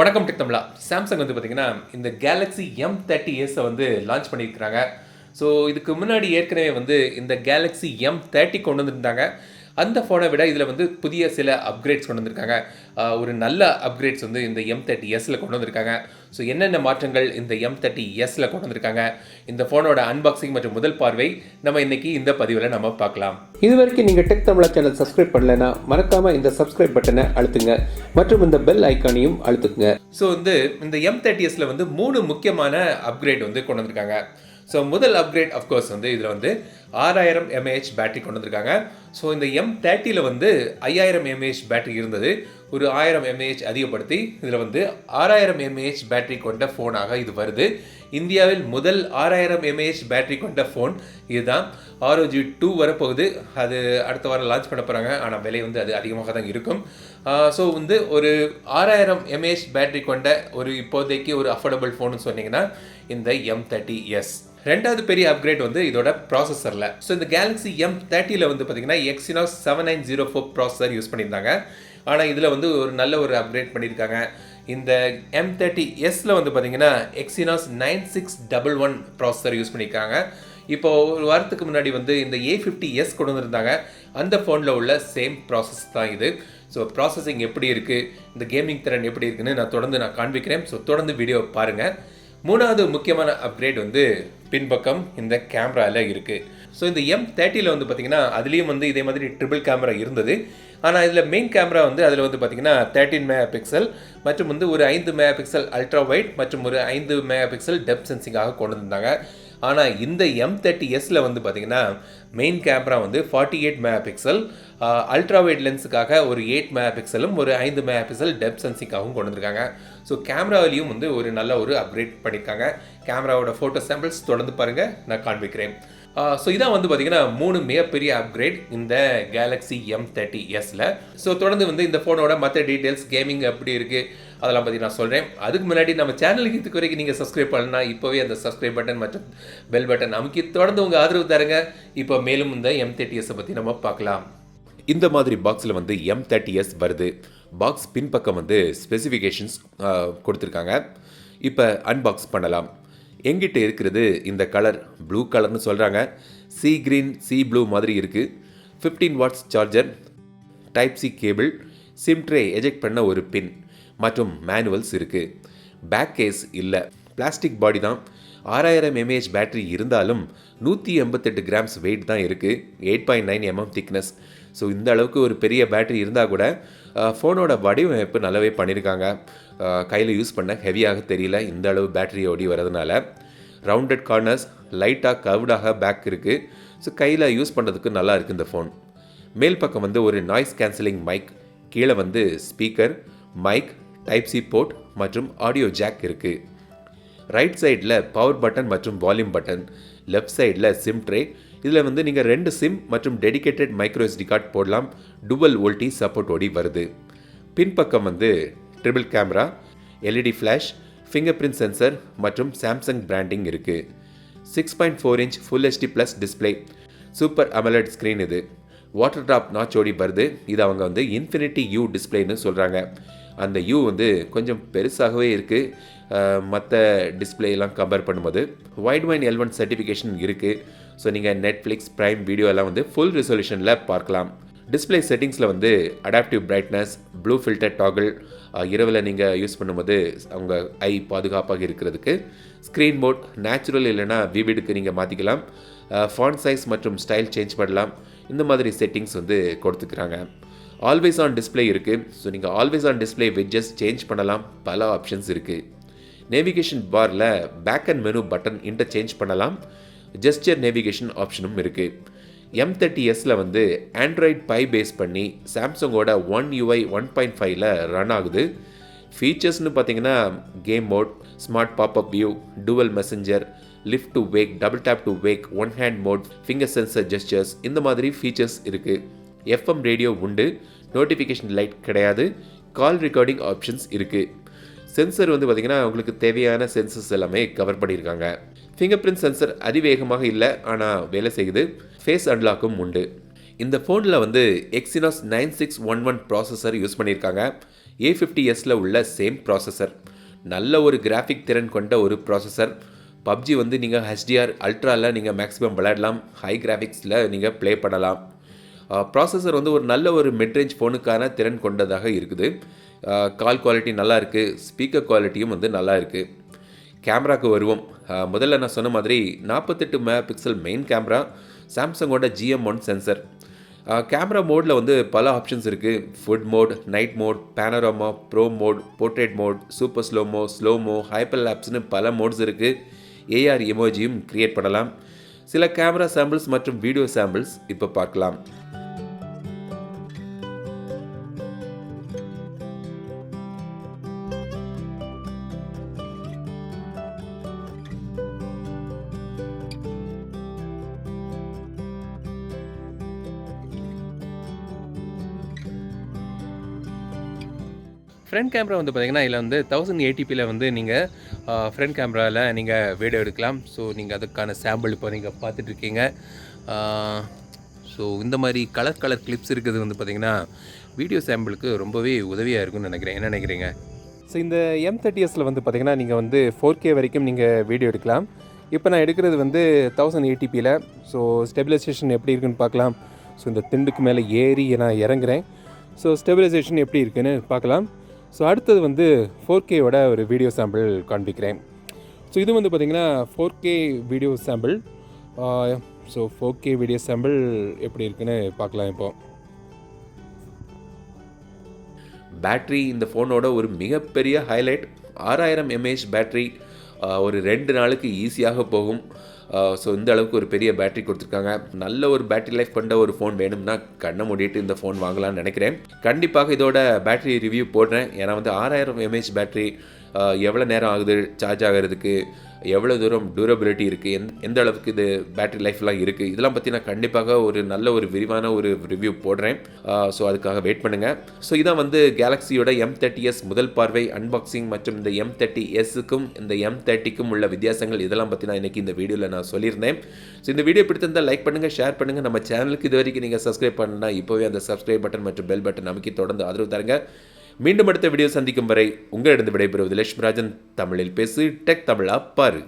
வணக்கம் டெக் தமிழா. சாம்சங் வந்து பார்த்தீங்கன்னா இந்த கேலக்ஸி M30s வந்து லான்ச் பண்ணியிருக்கிறாங்க. ஸோ இதுக்கு முன்னாடி ஏற்கனவே வந்து இந்த கேலக்ஸி M30 கொண்டு வந்திருந்தாங்க. அந்த ஃபோனை விட இதில் வந்து புதிய சில அப்கிரேட்ஸ் கொண்டு வந்திருக்காங்க. ஒரு நல்ல அப்கிரேட்ஸ் வந்து இந்த M30sல கொண்டு வந்திருக்காங்க. ஸோ என்னென்ன மாற்றங்கள் இந்த M30sல கொண்டு வந்திருக்காங்க, இந்த ஃபோனோட அன்பாக்சிங் மற்றும் முதல் பார்வை நம்ம இன்னைக்கு இந்த பதிவில் நம்ம பார்க்கலாம். இது வரைக்கும் நீங்கள் டெக் தமிழா சேனல் சப்ஸ்கிரைப் பண்ணலைன்னா மறக்காமல் இந்த சப்ஸ்கிரைப் பட்டனை அழுத்துங்க மற்றும் இந்த பெல் ஐக்கானையும் அழுத்துங்க. ஸோ வந்து இந்த M30sல வந்து 3 முக்கியமான அப்கிரேட் வந்து கொண்டு வந்திருக்காங்க. ஸோ முதல் அப்கிரேட் அஃப்கோர்ஸ் வந்து இதில் வந்து 6000 mAh பேட்டரி கொண்டு வந்திருக்காங்க. ஸோ இந்த M30ல வந்து 5000 mAh பேட்டரி இருந்தது. ஒரு 1000 mAh அதிகப்படுத்தி இதில் வந்து 6000 mAh பேட்டரி கொண்ட ஃபோனாக இது வருது. இந்தியாவில் முதல் 6000 mAh பேட்டரி கொண்ட ஃபோன் இதுதான். ROG 2 வரப்போகுது. அது அடுத்த வாரம் லான்ச் பண்ண போகிறாங்க. ஆனால் விலை வந்து அது அதிகமாக தான் இருக்கும். ஸோ வந்து ஒரு 6000 mAh பேட்டரி கொண்ட ஒரு இப்போதைக்கு ஒரு அஃபோர்டபுள் ஃபோன்னு சொன்னீங்கன்னா இந்த M30s. ரெண்டாவது பெரிய அப்கிரேட் வந்து இதோட ப்ராசஸரில். ஸோ இந்த கேலக்ஸி M30ல வந்து பார்த்தீங்கன்னா Exynos 7904 ப்ராசஸர் யூஸ் பண்ணியிருந்தாங்க. ஆனால் இதில் வந்து ஒரு நல்ல ஒரு அப்கிரேட் பண்ணியிருக்காங்க. இந்த M30sல வந்து பார்த்தீங்கன்னா Exynos 9611 ப்ராசஸர் யூஸ் பண்ணியிருக்காங்க. இப்போ ஒரு வாரத்துக்கு முன்னாடி வந்து இந்த A50s கொண்டு வந்திருந்தாங்க. அந்த ஃபோனில் உள்ள சேம் ப்ராசஸ் தான் இது. ஸோ ப்ராசஸிங் எப்படி இருக்குது, இந்த கேமிங் திறன் எப்படி இருக்குன்னு நான் தொடர்ந்து காண்பிக்கிறேன். ஸோ தொடர்ந்து வீடியோ பாருங்கள். மூணாவது முக்கியமான அப்கிரேட் வந்து பின்பக்கம் இந்த கேமராவில் இருக்குது. ஸோ இந்த M30ல வந்து பார்த்திங்கன்னா அதுலேயும் வந்து இதே மாதிரி ட்ரிபிள் கேமரா இருந்தது. ஆனால் இதில் மெயின் கேமரா வந்து அதில் வந்து பார்த்திங்கன்னா 13 மெகா மற்றும் வந்து ஒரு 5 மெகா அல்ட்ரா வைட் மற்றும் ஒரு 5 மெகா டெப்த் சென்சிங்காக கொண்டு வந்திருந்தாங்க. ஆனால் இந்த M30sல வந்து பார்த்திங்கன்னா மெயின் கேமரா வந்து 48 மெகா அல்ட்ரா வைட் லென்ஸுக்காக ஒரு 8 மெகா ஒரு 5 மெகா டெப்த் சென்சிங்காகவும் கொண்டு வந்திருக்காங்க. ஸோ கேமராவிலையும் வந்து ஒரு நல்ல ஒரு அப்கிரேட் பண்ணியிருக்காங்க. கேமராவோட ஃபோட்டோ சாம்பிள்ஸ் தொடர்ந்து பாருங்கள், நான் காண்பிக்கிறேன். ஸோ இதான் வந்து பார்த்தீங்கன்னா 3 மிகப்பெரிய அப்கிரேட் இந்த கேலக்ஸி M30sல. ஸோ தொடர்ந்து வந்து இந்த ஃபோனோட மற்ற டீட்டெயில்ஸ், கேமிங் எப்படி இருக்குது அதெல்லாம் பற்றி நான் சொல்கிறேன். அதுக்கு முன்னாடி நம்ம சேனலுக்கு இதுக்கு வரைக்கும் நீங்கள் சப்ஸ்கிரைப் பண்ணலாம், இப்போவே அந்த சப்ஸ்கிரைப் பட்டன் மற்றும் பெல் பட்டன் அமுக்கி தொடர்ந்து உங்கள் ஆதரவு தருங்க. இப்போ மேலும் இந்த M30s பற்றி நம்ம பார்க்கலாம். இந்த மாதிரி பாக்ஸில் வந்து M30s வருது. பாக்ஸ் பின்பக்கம் வந்து ஸ்பெசிஃபிகேஷன்ஸ் கொடுத்துருக்காங்க. இப்போ அன்பாக்ஸ் பண்ணலாம். எங்கிட்ட இருக்கிறது இந்த கலர் ப்ளூ கலர்னு சொல்கிறாங்க. சி க்ரீன் சி ப்ளூ மாதிரி இருக்குது. 15 watts charger, type C cable, SIM tray eject பண்ண ஒரு பின் மற்றும் மேனுவல்ஸ் இருக்குது. பேக் கேஸ் இல்லை, பிளாஸ்டிக் பாடி தான். 6000 mAh பேட்டரி இருந்தாலும் 188 கிராம்ஸ் வெயிட் தான் இருக்குது. 8.9 mm திக்னஸ். ஸோ இந்த அளவுக்கு ஒரு பெரிய பேட்டரி இருந்தால் கூட ஃபோனோட வடிவமைப்பு நல்லாவே பண்ணியிருக்காங்க. கையில் யூஸ் பண்ண ஹெவியாக தெரியல, இந்த அளவு பேட்டரி ஓடி வரதுனால. ரவுண்டட் கார்னர்ஸ், லைட்டாக கர்வ்டாக பேக் இருக்குது. ஸோ கையில் யூஸ் பண்ணுறதுக்கு நல்லா இருக்குது இந்த ஃபோன். மேல் பக்கம் வந்து ஒரு நாய்ஸ் கேன்சலிங் மைக், கீழே வந்து speaker, mic, type C port மற்றும் ஆடியோ ஜாக் இருக்குது. ரைட் சைடில் பவர் பட்டன் மற்றும் வால்யூம் பட்டன், லெஃப்ட் சைடில் சிம் ட்ரே. இதில் வந்து நீங்கள் 2 சிம் மற்றும் டெடிகேட்டட் மைக்ரோ SD கார்டு போடலாம். டுவல் வோல்டி சப்போர்ட் ஓடி வருது. பின்பக்கம் வந்து triple camera, LED flash, finger print sensor மற்றும் சாம்சங் பிராண்டிங் இருக்குது. 6.4 inch full HD plus display, super AMOLED screen. இது வாட்டர் ட்ராப் நாச் ஓடி வருது. இது அவங்க வந்து இன்ஃபினிட்டி யூ டிஸ்பிளேன்னு சொல்கிறாங்க. அந்த யூ வந்து கொஞ்சம் பெருசாகவே இருக்குது மற்ற டிஸ்பிளேலாம் கம்பேர் பண்ணும்போது. வைட் வைன் L1 சர்டிஃபிகேஷன் இருக்குது. ஸோ நீங்கள் நெட்ஃப்ளிக்ஸ், ப்ரைம் வீடியோ எல்லாம் வந்து ஃபுல் ரெசல்யூஷனில் பார்க்கலாம். டிஸ்பிளே செட்டிங்ஸில் வந்து adaptive brightness, blue filter toggle, இரவில் நீங்கள் யூஸ் பண்ணும்போது அவங்க ஐ பாதுகாப்பாக இருக்கிறதுக்கு. ஸ்க்ரீன் மோட் நேச்சுரல் இல்லைனா விவிடுக்கு நீங்கள் மாற்றிக்கலாம். ஃபாண்ட் சைஸ் மற்றும் ஸ்டைல் சேஞ்ச் பண்ணலாம். இந்த மாதிரி செட்டிங்ஸ் வந்து கொடுத்துக்கிறாங்க. ஆல்வேஸ் ஆன் டிஸ்பிளே இருக்குது. ஸோ நீங்கள் always on display widgets change பண்ணலாம். பல ஆப்ஷன்ஸ் இருக்குது. நேவிகேஷன் பாரில் back and menu button interchange பண்ணலாம். ஜெஸ்டர் நேவிகேஷன் ஆப்ஷனும் இருக்குது. M30sல வந்து ஆண்ட்ராய்ட் பை பேஸ் பண்ணி சாம்சங்கோட One UI 1.5ல ரன் ஆகுது. ஃபீச்சர்ஸ்னு பார்த்தீங்கன்னா game mode, smart pop up view, dual messenger, lift to wake, double tap to wake, one hand mode, finger sensor gestures, இந்த மாதிரி ஃபீச்சர்ஸ் இருக்குது. FM ரேடியோ உண்டு. நோட்டிஃபிகேஷன் லைட் கிடையாது. கால் ரெக்கார்டிங் ஆப்ஷன்ஸ் இருக்குது. சென்சர் வந்து பார்த்திங்கன்னா உங்களுக்கு தேவையான சென்சர்ஸ் எல்லாமே கவர் பண்ணியிருக்காங்க. ஃபிங்கர் பிரிண்ட் சென்சர் அதிவேகமாக இல்லை, ஆனால் வேலை செய்யுது. ஃபேஸ் அன்லாக்கும் உண்டு. இந்த ஃபோனில் வந்து Exynos 9611 ப்ராசஸர் யூஸ் பண்ணியிருக்காங்க. A50s'ல உள்ள சேம் ப்ராசஸர். நல்ல ஒரு கிராஃபிக் திறன் கொண்ட ஒரு ப்ராசஸர். பப்ஜி வந்து நீங்கள் HDR அல்ட்ராவில் நீங்கள் மேக்ஸிமம் விளையாடலாம். ஹை கிராஃபிக்ஸில் நீங்கள் ப்ளே பண்ணலாம். ப்ராசஸர் வந்து ஒரு நல்ல ஒரு மிட்ரேஞ்ச் ஃபோனுக்கான திறன் கொண்டதாக இருக்குது. கால் குவாலிட்டி நல்லா இருக்குது. ஸ்பீக்கர் குவாலிட்டியும் வந்து நல்லா இருக்குது. கேமராக்கு வருவோம். முதல்ல நான் சொன்ன மாதிரி 48 மெகா பிக்சல் மெயின் கேமரா, சாம்சங்கோட GM1 சென்சர். கேமரா மோடில் வந்து பல ஆப்ஷன்ஸ் இருக்குது. Food mode, night mode, panorama, pro mode, portrait mode, super slomo, hyper லேப்ஸ்னு பல மோட்ஸ் இருக்குது. AR எமோஜியும் கிரியேட் பண்ணலாம். சில கேமரா சாம்பிள்ஸ் மற்றும் வீடியோ சாம்பிள்ஸ் இப்போ பார்க்கலாம். ஃப்ரண்ட் கேமரா வந்து பார்த்திங்கன்னா இதில் வந்து 1080pல வந்து நீங்கள் ஃப்ரண்ட் கேமராவில் நீங்கள் வீடியோ எடுக்கலாம். ஸோ நீங்கள் அதுக்கான சாம்பிள் இப்போ நீங்கள் பார்த்துட்ருக்கீங்க. ஸோ இந்த மாதிரி கலர் கிளிப்ஸ் இருக்கிறது வந்து பார்த்திங்கன்னா வீடியோ சாம்பிளுக்கு ரொம்பவே உதவியாக இருக்கும்னு நினைக்கிறேன். என்ன நினைக்கிறீங்க? ஸோ இந்த M30s'ல வந்து பார்த்திங்கன்னா நீங்கள் வந்து 4K வரைக்கும் நீங்கள் வீடியோ எடுக்கலாம். இப்போ நான் எடுக்கிறது வந்து 1080pல. ஸோ ஸ்டெபிலைசேஷன் எப்படி இருக்குன்னு பார்க்கலாம். ஸோ இந்த திண்டுக்கு மேலே ஏறி நான் இறங்குறேன். ஸோ ஸ்டெபிலைசேஷன் எப்படி இருக்குன்னு பார்க்கலாம். ஸோ அடுத்தது வந்து 4Kவோட ஒரு வீடியோ சாம்பிள் காண்பிக்கிறேன். ஸோ இது வந்து பார்த்திங்கன்னா 4K video sample. So 4K video sample எப்படி இருக்குன்னு பார்க்கலாம். இப்போ பேட்ரி இந்த ஃபோனோட ஒரு மிகப்பெரிய ஹைலைட். 6000 mAh battery. ஒரு 2 நாளுக்கு ஈஸியாக போகும். ஸோ இந்த அளவுக்கு ஒரு பெரிய பேட்டரி கொடுத்துருக்காங்க. நல்ல ஒரு பேட்டரி லைஃப் கொண்ட ஒரு ஃபோன் வேணும்னா கண்ணை மூடிட்டு இந்த ஃபோன் வாங்கலாம்னு நினைக்கிறேன். கண்டிப்பாக இதோட பேட்டரி ரிவ்யூ போடுறேன். ஏன்னா வந்து 6000 mAh பேட்டரி எவ்வளோ நேரம் ஆகுது சார்ஜ் ஆகிறதுக்கு, எவ்வளோ தூரம் டியூரபிலிட்டி இருக்குது, எந்த அளவுக்கு இது பேட்டரி லைஃப்லாம் இருக்குது, இதெல்லாம் பற்றி நான் கண்டிப்பாக ஒரு நல்ல ஒரு விரிவான ஒரு ரிவ்யூ போடுறேன். ஸோ அதுக்காக வெயிட் பண்ணுங்கள். ஸோ இதான் வந்து கேலக்ஸியோட M30s முதல் பார்வை அன்பாக்சிங் மற்றும் இந்த M30sக்கும் இந்த M30க்கும் உள்ள வித்தியாசங்கள் இதெல்லாம் பற்றி நான் இன்றைக்கி இந்த வீடியோவில் நான் சொல்லியிருந்தேன். ஸோ இந்த வீடியோ பிடித்திருந்தால் லைக் பண்ணுங்கள், ஷேர் பண்ணுங்கள். நம்ம சேனலுக்கு இது வரைக்கும் நீங்கள் சப்ஸ்கிரைப் பண்ணால் இப்போவே அந்த சப்ஸ்கிரைப் பட்டன் மற்றும் பெல் பட்டன் அமைக்கி தொடர்ந்து ஆதரவு தருங்க. மீண்டும் அடுத்த வீடியோ சந்திக்கும் வரை உங்களிடம் விடைபெறுவது லட்சுமிராஜன். தமிழில் பேசு, டெக் தமிழா பாரு.